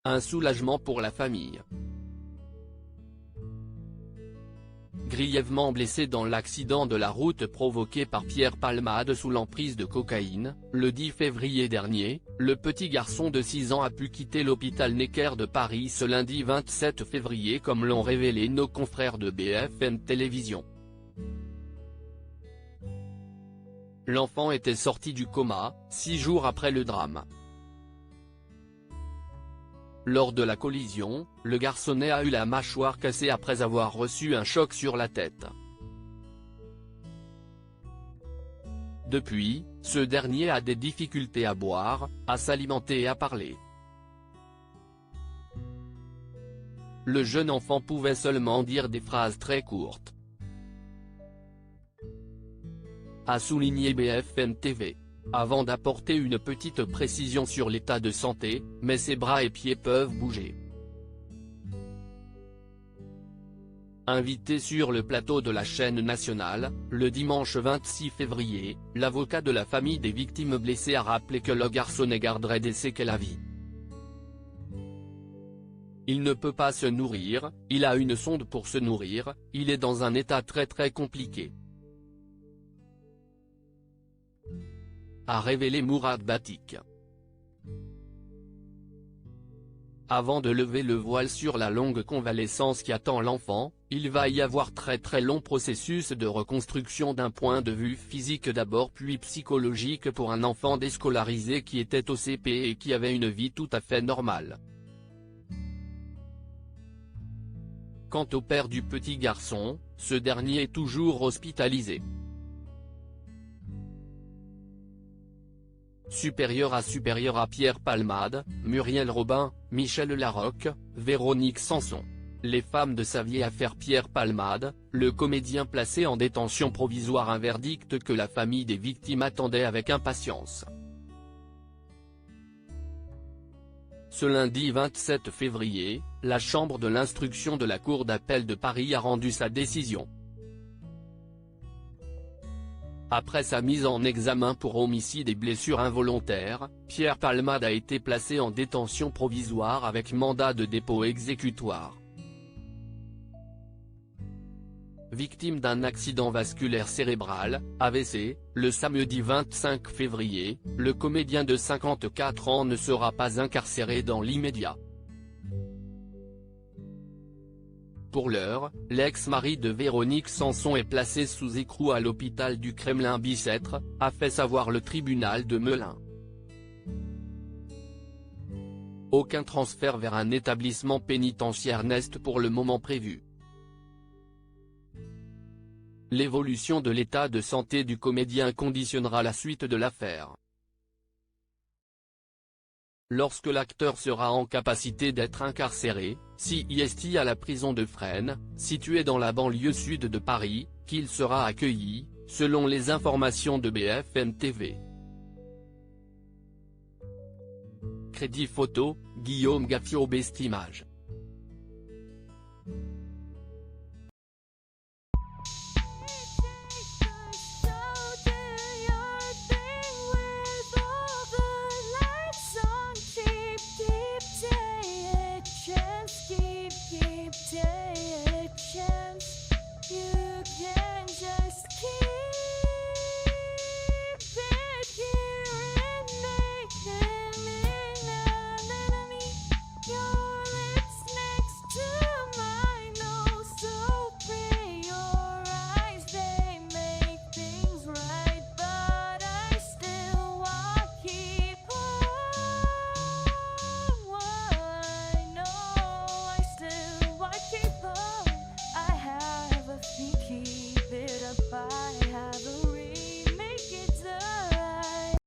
Un soulagement pour la famille. Grièvement blessé dans l'accident de la route provoqué par Pierre Palmade sous l'emprise de cocaïne, le 10 février dernier, le petit garçon de 6 ans a pu quitter l'hôpital Necker de Paris ce lundi 27 février comme l'ont révélé nos confrères de BFM Télévision. L'enfant était sorti du coma, 6 jours après le drame. Lors de la collision, le garçonnet a eu la mâchoire cassée après avoir reçu un choc sur la tête. Depuis, ce dernier a des difficultés à boire, à s'alimenter et à parler. Le jeune enfant pouvait seulement dire des phrases très courtes, a souligné BFM TV. Avant d'apporter une petite précision sur l'état de santé, mais ses bras et pieds peuvent bouger. Invité sur le plateau de la chaîne nationale, le dimanche 26 février, l'avocat de la famille des victimes blessées a rappelé que le garçonnet garderait des séquelles à vie. Il ne peut pas se nourrir, il a une sonde pour se nourrir, il est dans un état très compliqué, a révélé Mourad Batik. Avant de lever le voile sur la longue convalescence qui attend l'enfant, il va y avoir très long processus de reconstruction d'un point de vue physique d'abord puis psychologique pour un enfant déscolarisé qui était au CP et qui avait une vie tout à fait normale. Quant au père du petit garçon, ce dernier est toujours hospitalisé. Supérieur à Pierre Palmade, Muriel Robin, Michel Larocque, Véronique Sanson. Les femmes de sa vieille affaire Pierre Palmade, le comédien placé en détention provisoire, un verdict que la famille des victimes attendait avec impatience. Ce lundi 27 février, la chambre de l'instruction de la Cour d'appel de Paris a rendu sa décision. Après sa mise en examen pour homicide et blessures involontaires, Pierre Palmade a été placé en détention provisoire avec mandat de dépôt exécutoire. Victime d'un accident vasculaire cérébral, AVC, le samedi 25 février, le comédien de 54 ans ne sera pas incarcéré dans l'immédiat. Pour l'heure, l'ex-mari de Véronique Sanson est placé sous écrou à l'hôpital du Kremlin-Bicêtre, a fait savoir le tribunal de Melun. Aucun transfert vers un établissement pénitentiaire n'est pour le moment prévu. L'évolution de l'état de santé du comédien conditionnera la suite de l'affaire. Lorsque l'acteur sera en capacité d'être incarcéré, CIST à la prison de Fresnes, située dans la banlieue sud de Paris, qu'il sera accueilli, selon les informations de BFM TV. Crédit photo, Guillaume Gaffio Bestimage.